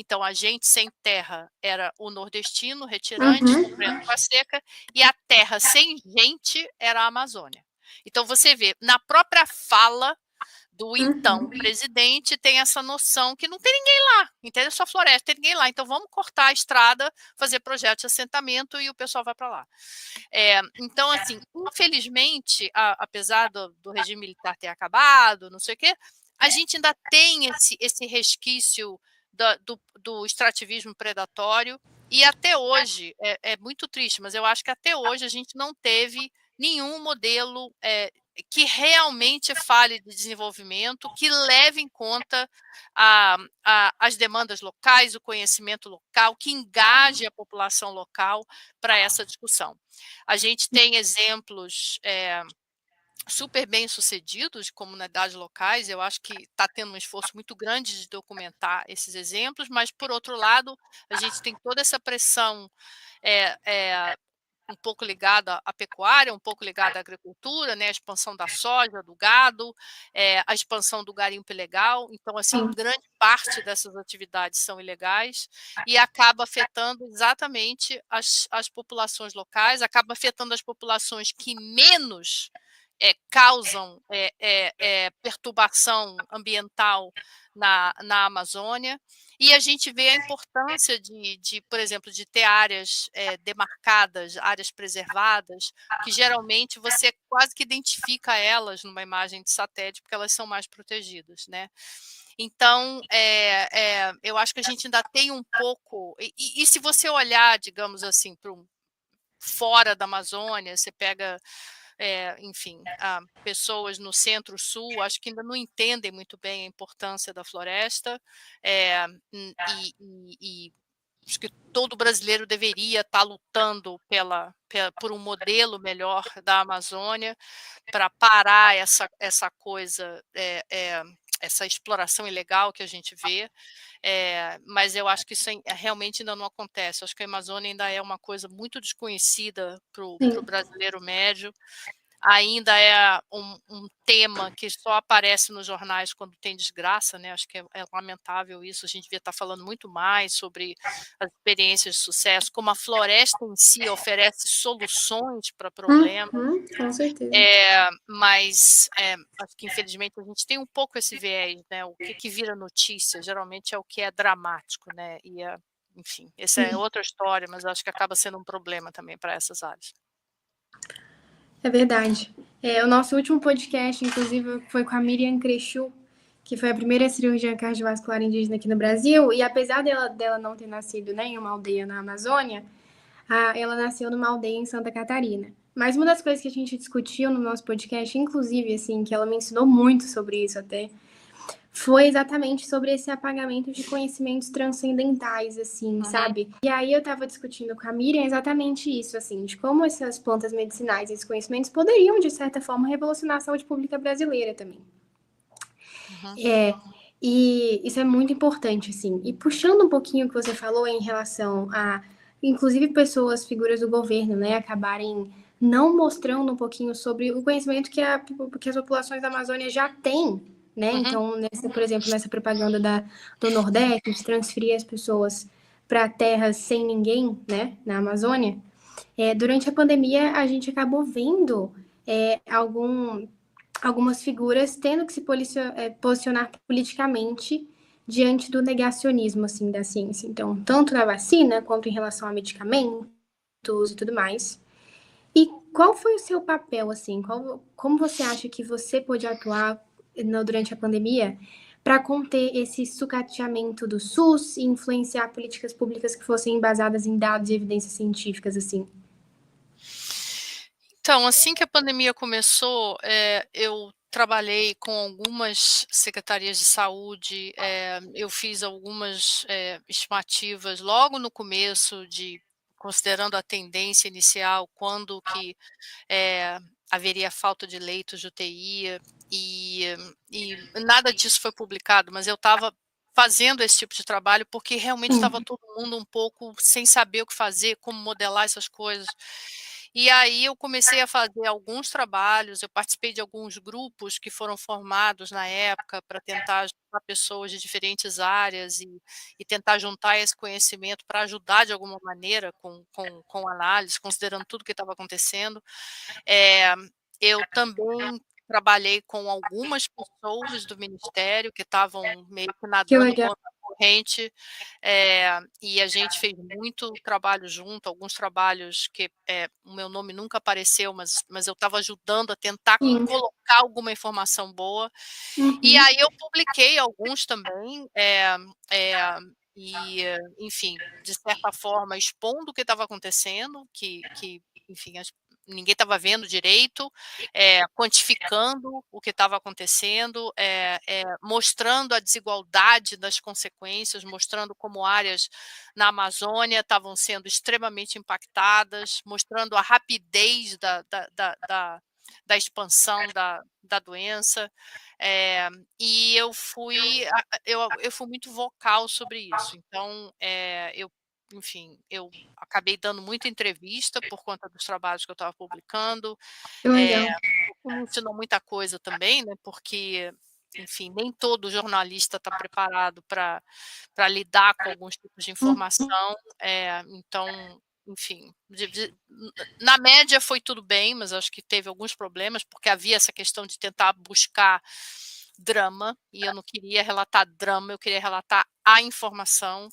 Speaker 2: Então, a gente sem terra era o nordestino retirante,
Speaker 1: Uhum.
Speaker 2: sofrendo com a seca, e a terra sem gente era a Amazônia. Então, você vê, na própria fala do então
Speaker 1: Uhum.
Speaker 2: presidente, tem essa noção que não tem ninguém lá, entendeu? Só floresta, tem ninguém lá. Então, vamos cortar a estrada, fazer projeto de assentamento e o pessoal vai para lá. Então, assim, infelizmente, apesar do regime militar ter acabado, não sei o quê, a gente ainda tem esse resquício do extrativismo predatório, e até hoje, é muito triste, mas eu acho que até hoje a gente não teve nenhum modelo que realmente fale de desenvolvimento, que leve em conta as demandas locais, o conhecimento local, que engaje a população local para essa discussão. A gente tem exemplos super bem-sucedidos de comunidades locais, eu acho que está tendo um esforço muito grande de documentar esses exemplos, mas, por outro lado, a gente tem toda essa pressão um pouco ligada à pecuária, um pouco ligada à agricultura, né, a expansão da soja, do gado, a expansão do garimpo ilegal. Então, assim,
Speaker 1: Sim.
Speaker 2: grande parte dessas atividades são ilegais e acaba afetando exatamente as populações locais, acaba afetando as populações que menos causam perturbação ambiental na Amazônia, e a gente vê a importância por exemplo, de ter áreas demarcadas, áreas preservadas, que geralmente você quase que identifica elas numa imagem de satélite, porque elas são mais protegidas, né? Então, eu acho que a gente ainda tem um pouco. E se você olhar, digamos assim, fora da Amazônia, você pega enfim, pessoas no centro-sul, acho que ainda não entendem muito bem a importância da floresta, e acho que todo brasileiro deveria estar lutando por um modelo melhor da Amazônia, para parar essa coisa, essa exploração ilegal que a gente vê. mas eu acho que isso realmente ainda não acontece. Eu acho que a Amazônia ainda é uma coisa muito desconhecida para o
Speaker 1: Sim.
Speaker 2: brasileiro médio. Ainda é um tema que só aparece nos jornais quando tem desgraça, né? Acho que é lamentável isso. A gente devia estar falando muito mais sobre as experiências de sucesso, como a floresta em si oferece soluções para problemas.
Speaker 1: Com certeza.
Speaker 2: Mas acho que infelizmente a gente tem um pouco esse viés, né? O que vira notícia geralmente é o que é dramático, né? Enfim, essa é outra história, mas acho que acaba sendo um problema também para essas áreas.
Speaker 1: É verdade. O nosso último podcast, inclusive, foi com a Miriam Crechu, que foi a primeira cirurgiã cardiovascular indígena aqui no Brasil. E apesar dela não ter nascido, né, em uma aldeia na Amazônia, ela nasceu numa aldeia em Santa Catarina. Mas uma das coisas que a gente discutiu no nosso podcast, inclusive, assim, que ela me ensinou muito sobre isso até, foi exatamente sobre esse apagamento de conhecimentos transcendentais, assim, sabe? E aí eu tava discutindo com a Miriam exatamente isso, assim, de como essas plantas medicinais, esses conhecimentos poderiam, de certa forma, revolucionar a saúde pública brasileira também. E isso é muito importante, assim. E puxando um pouquinho o que você falou em relação a, inclusive, pessoas, figuras do governo, né, acabarem não mostrando um pouquinho sobre o conhecimento que as populações da Amazônia já têm, né? Então, por exemplo, nessa propaganda do Nordeste, de transferir as pessoas para terras sem ninguém, né, na Amazônia, durante a pandemia a gente acabou vendo algumas figuras tendo que se posicionar politicamente diante do negacionismo, assim, da ciência. Então, tanto na vacina quanto em relação a medicamentos e tudo mais. E qual foi o seu papel, assim? Como você acha que você pôde atuar durante a pandemia para conter esse sucateamento do SUS e influenciar políticas públicas que fossem embasadas em dados e evidências científicas, assim?
Speaker 2: Então, assim que a pandemia começou, eu trabalhei com algumas secretarias de saúde, eu fiz algumas estimativas logo no começo, considerando a tendência inicial, quando que haveria falta de leitos de UTI, e nada disso foi publicado, mas eu estava fazendo esse tipo de trabalho porque realmente estava todo mundo um pouco sem saber o que fazer, como modelar essas coisas. E aí eu comecei a fazer alguns trabalhos, eu participei de alguns grupos que foram formados na época para tentar ajudar pessoas de diferentes áreas e tentar juntar esse conhecimento para ajudar de alguma maneira com análise, considerando tudo que estava acontecendo. Eu também trabalhei com algumas pessoas do ministério que estavam meio que
Speaker 1: Que
Speaker 2: nadando
Speaker 1: legal.
Speaker 2: contra a corrente, e a gente fez muito trabalho junto, alguns trabalhos que o meu nome nunca apareceu, mas eu estava ajudando a tentar
Speaker 1: Sim.
Speaker 2: colocar alguma informação boa. E aí eu publiquei alguns também, enfim, de certa forma, expondo o que estava acontecendo, enfim, ninguém estava vendo direito, quantificando o que estava acontecendo, mostrando a desigualdade das consequências, mostrando como áreas na Amazônia estavam sendo extremamente impactadas, mostrando a rapidez da expansão da doença. E eu fui muito vocal sobre isso. Então, enfim, eu acabei dando muita entrevista por conta dos trabalhos que eu estava publicando.
Speaker 1: Que legal.
Speaker 2: O que me ensinou muita coisa também, né? Porque, enfim, nem todo jornalista está preparado para lidar com alguns tipos de informação. Então, enfim, na média foi tudo bem, mas acho que teve alguns problemas, porque havia essa questão de tentar buscar drama, e eu não queria relatar drama, eu queria relatar a informação.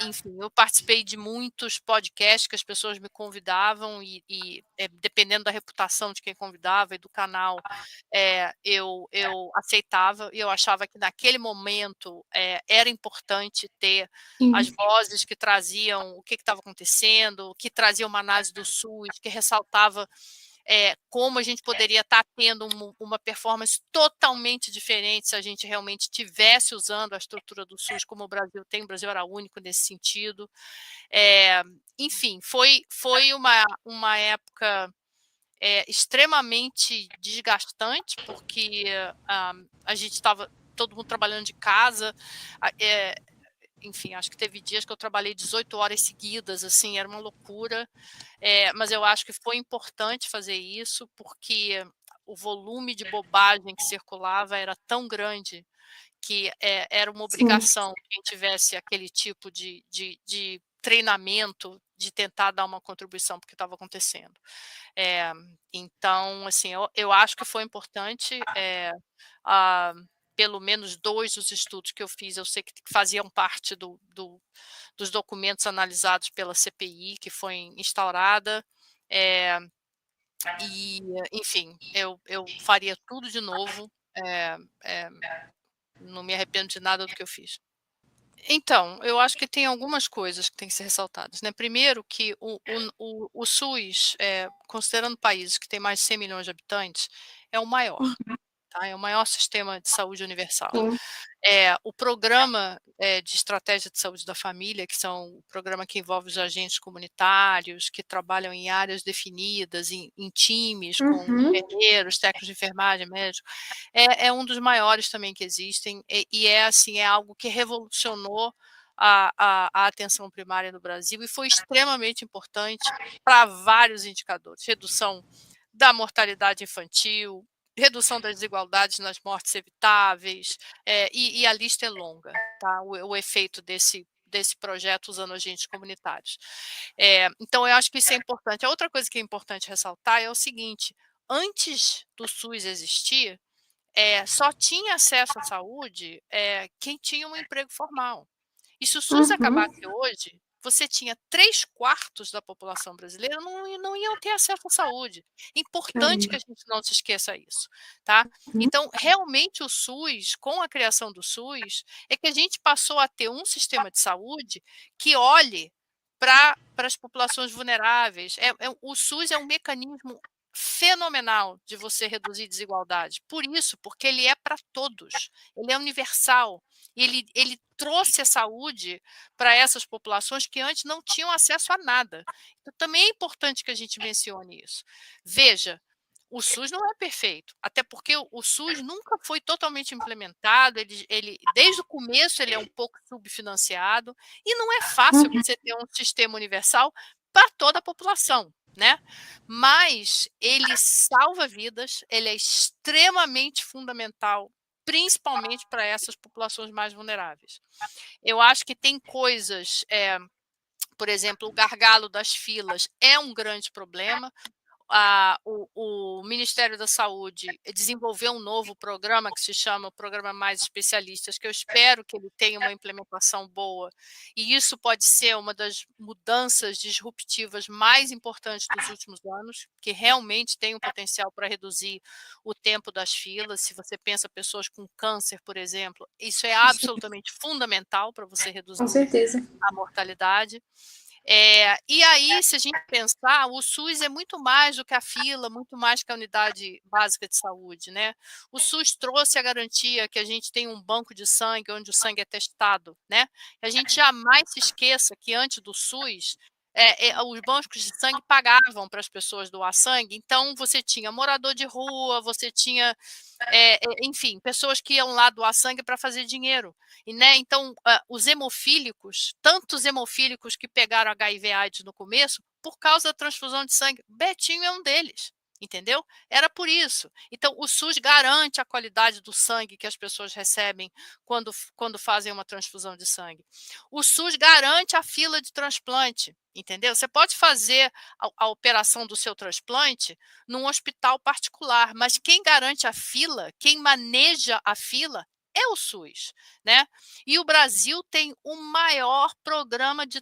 Speaker 2: Enfim, eu participei de muitos podcasts que as pessoas me convidavam dependendo da reputação de quem convidava e do canal, eu aceitava, e eu achava que naquele momento era importante ter as
Speaker 1: Sim.
Speaker 2: vozes que traziam o que estava acontecendo, que traziam uma análise do SUS, que ressaltava como a gente poderia estar tendo uma performance totalmente diferente se a gente realmente tivesse usando a estrutura do SUS como o Brasil tem. O Brasil era único nesse sentido. Enfim, foi uma época extremamente desgastante, porque a gente estava todo mundo trabalhando de casa, enfim, acho que teve dias que eu trabalhei 18 horas seguidas, assim, era uma loucura, mas eu acho que foi importante fazer isso, porque o volume de bobagem que circulava era tão grande que era uma
Speaker 1: Sim.
Speaker 2: obrigação quem tivesse aquele tipo de treinamento de tentar dar uma contribuição para o que estava acontecendo. Então, assim, eu acho que foi importante, ah, pelo menos 2 dos estudos que eu fiz, eu sei que faziam parte dos documentos analisados pela CPI, que foi instaurada, e, enfim, eu faria tudo de novo, não me arrependo de nada do que eu fiz. Então, eu acho que tem algumas coisas que têm que ser ressaltadas, né. Primeiro que o SUS, considerando países que têm mais de 100 milhões de habitantes, é o maior, tá, é o maior sistema de saúde universal.
Speaker 1: Sim.
Speaker 2: O programa, de estratégia de saúde da família, que são o programa que envolve os agentes comunitários, que trabalham em áreas definidas, em times com
Speaker 1: Uhum.
Speaker 2: enfermeiros, técnicos de enfermagem, médicos, é um dos maiores também que existem, e assim, é algo que revolucionou a atenção primária no Brasil e foi extremamente importante para vários indicadores, redução da mortalidade infantil, redução das desigualdades nas mortes evitáveis, e a lista é longa, tá? O efeito desse projeto usando agentes comunitários. Então, eu acho que isso é importante. A outra coisa que é importante ressaltar é o seguinte: antes do SUS existir, só tinha acesso à saúde quem tinha um emprego formal. E se o SUS
Speaker 1: Uhum.
Speaker 2: acabasse hoje, você tinha 3/4 da população brasileira não iam ter acesso à saúde. Importante que
Speaker 1: Caramba.
Speaker 2: a gente não se esqueça isso, tá.
Speaker 1: Uhum.
Speaker 2: Então, realmente o SUS, com a criação do SUS, é que a gente passou a ter um sistema de saúde que olhe para as populações vulneráveis. O SUS é um mecanismo fenomenal de você reduzir desigualdade. Por isso, porque ele é para todos, ele é universal. Ele trouxe a saúde para essas populações que antes não tinham acesso a nada. Então, também é importante que a gente mencione isso. Veja, o SUS não é perfeito, até porque o SUS nunca foi totalmente implementado, desde o começo ele é um pouco subfinanciado, e não é fácil
Speaker 1: Uhum.
Speaker 2: você ter um sistema universal para toda a população, né? Mas ele salva vidas, ele é extremamente fundamental, principalmente para essas populações mais vulneráveis. Eu acho que tem coisas, por exemplo, o gargalo das filas é um grande problema. O Ministério da Saúde desenvolveu um novo programa que se chama o Programa Mais Especialistas, que eu espero que ele tenha uma implementação boa, e isso pode ser uma das mudanças disruptivas mais importantes dos últimos anos, que realmente tem um potencial para reduzir o tempo das filas. Se você pensa pessoas com câncer, por exemplo, isso é absolutamente fundamental para você
Speaker 1: Com
Speaker 2: reduzir
Speaker 1: certeza.
Speaker 2: a mortalidade. E aí, se a gente pensar, o SUS é muito mais do que a fila, muito mais que a unidade básica de saúde, né? O SUS trouxe a garantia que a gente tem um banco de sangue, onde o sangue é testado, né? A gente jamais se esqueça que antes do SUS, os bancos de sangue pagavam para as pessoas doar sangue, então você tinha morador de rua, você tinha, enfim, pessoas que iam lá doar sangue para fazer dinheiro. E, né, então, os hemofílicos, tantos hemofílicos que pegaram HIV/AIDS no começo, por causa da transfusão de sangue, Betinho é um deles, entendeu? Era por isso. Então, o SUS garante a qualidade do sangue que as pessoas recebem quando fazem uma transfusão de sangue. O SUS garante a fila de transplante, entendeu? Você pode fazer a operação do seu transplante num hospital particular, mas quem garante a fila, quem maneja a fila é o SUS, né? E o Brasil tem o maior programa de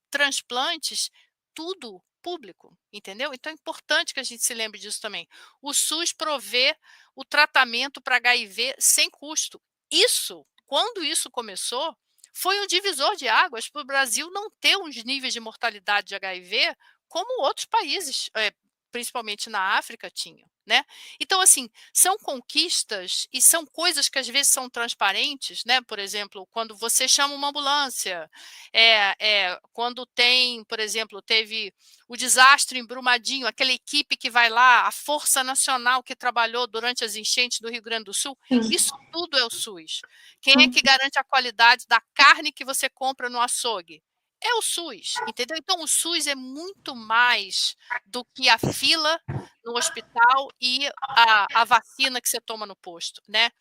Speaker 2: transplantes, tudo público, entendeu? Então é importante que a gente se lembre disso também. O SUS provê o tratamento para HIV sem custo. Quando isso começou, foi um divisor de águas para o Brasil não ter uns níveis de mortalidade de HIV como outros países, principalmente na África, tinham, né? Então, assim, são conquistas e são coisas que às vezes são transparentes, né? Por exemplo, quando você chama uma ambulância, quando tem, por exemplo, teve o desastre em Brumadinho, aquela equipe que vai lá, a Força Nacional que trabalhou durante as enchentes do Rio Grande do Sul, isso tudo é o SUS. Quem é que garante a qualidade da carne que você compra no açougue? É o SUS, entendeu? Então, o SUS é muito mais do que a fila no hospital e a vacina que você toma no posto, né?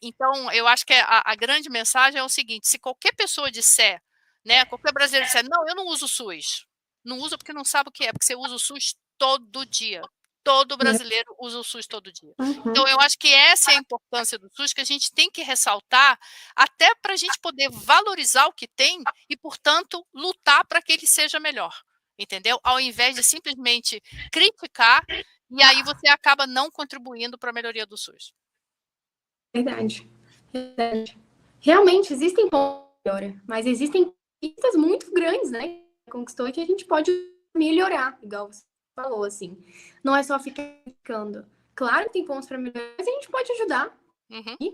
Speaker 2: Então, eu acho que a grande mensagem é o seguinte: se qualquer pessoa disser, né, qualquer brasileiro disser, não, eu não uso o SUS, não usa porque não sabe o que é, porque você usa o SUS todo dia. Todo brasileiro usa o SUS todo dia. Então, eu acho que essa é a importância do SUS, que a gente tem que ressaltar, até para a gente poder valorizar o que tem e, portanto, lutar para que ele seja melhor, entendeu? Ao invés de simplesmente criticar, e aí você acaba não contribuindo para a melhoria do SUS.
Speaker 1: Verdade. Verdade. Realmente, existem pontos de melhora, mas existem conquistas muito grandes, né? Conquistou que a gente pode melhorar, igual você falou, assim. Não é só ficar ficando. Claro que tem pontos para melhorar, mas a gente pode ajudar,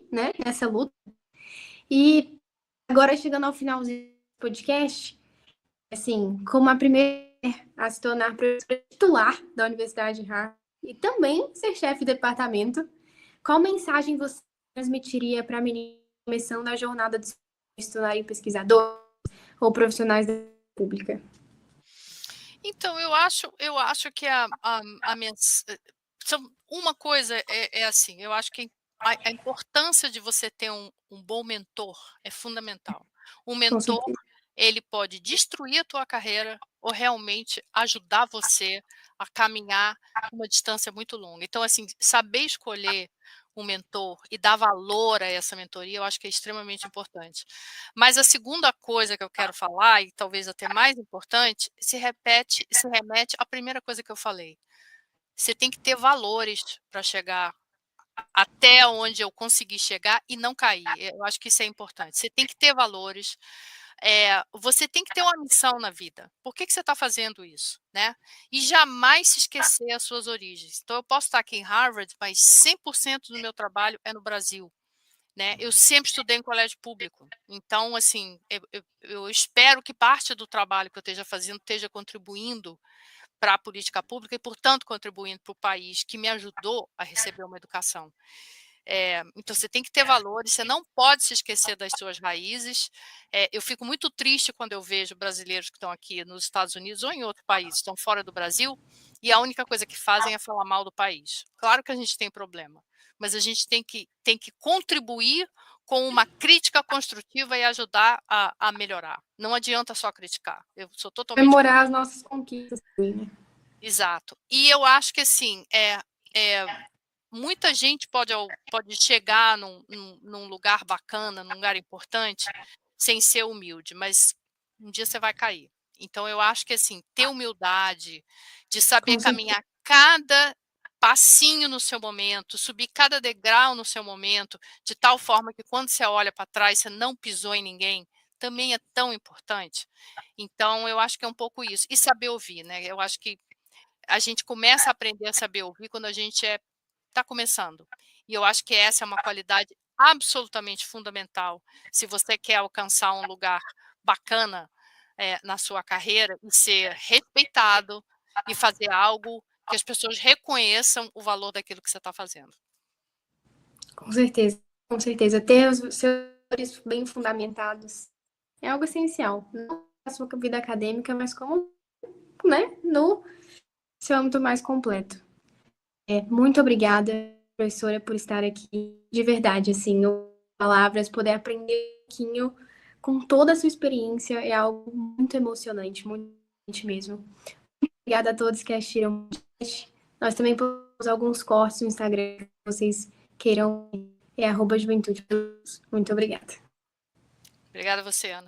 Speaker 1: né? Nessa luta. E agora, chegando ao finalzinho do podcast, assim, como a primeira a se tornar professora titular da Universidade de Harvard e também ser chefe de departamento, qual mensagem você transmitiria para meninas começando a jornada de se tornarem pesquisadores ou profissionais da pública?
Speaker 2: Então, eu acho que uma coisa é assim, eu acho que a importância de você ter um bom mentor é fundamental. O mentor, ele pode destruir a tua carreira ou realmente ajudar você a caminhar uma distância muito longa. Então, assim, saber escolher um mentor e dar valor a essa mentoria, eu acho que é extremamente importante. Mas a segunda coisa que eu quero falar, e talvez até mais importante, se remete à primeira coisa que eu falei. Você tem que ter valores para chegar até onde eu consegui chegar e não cair. Eu acho que isso é importante. Você tem que ter valores. Você tem que ter uma missão na vida. Por que você está fazendo isso, né? E jamais se esquecer as suas origens. Então, eu posso estar aqui em Harvard, mas 100% do meu trabalho é no Brasil, né? Eu sempre estudei em colégio público. Então, assim, eu espero que parte do trabalho que eu esteja fazendo esteja contribuindo para a política pública e, portanto, contribuindo para o país que me ajudou a receber uma educação. Então, você tem que ter valores, você não pode se esquecer das suas raízes. Eu fico muito triste quando eu vejo brasileiros que estão aqui nos Estados Unidos ou em outro país, estão fora do Brasil, e a única coisa que fazem é falar mal do país. Claro que a gente tem problema, mas a gente tem que contribuir com uma crítica construtiva e ajudar a melhorar. Não adianta só criticar. Eu sou totalmente...
Speaker 1: Comemorar as nossas conquistas. Né?
Speaker 2: Exato. E eu acho que, assim, muita gente pode chegar num lugar bacana, num lugar importante, sem ser humilde, mas um dia você vai cair. Então, eu acho que, assim, ter humildade, de saber caminhar cada passinho no seu momento, subir cada degrau no seu momento, de tal forma que quando você olha para trás, você não pisou em ninguém, também é tão importante. Então, eu acho que é um pouco isso. E saber ouvir, né? Eu acho que a gente começa a aprender a saber ouvir quando a gente está começando. E eu acho que essa é uma qualidade absolutamente fundamental se você quer alcançar um lugar bacana na sua carreira e ser respeitado e fazer algo que as pessoas reconheçam o valor daquilo que você está fazendo.
Speaker 1: Com certeza, com certeza. Ter os seus valores bem fundamentados é algo essencial. Não na sua vida acadêmica, mas como, né, no seu âmbito mais completo. Muito obrigada, professora, por estar aqui. De verdade, assim, palavras, poder aprender um pouquinho com toda a sua experiência é algo muito emocionante, muito mesmo. Obrigada a todos que assistiram. Nós também postamos alguns cortes no Instagram, que vocês queiram. @juventude. Muito obrigada.
Speaker 2: Obrigada a você, Ana.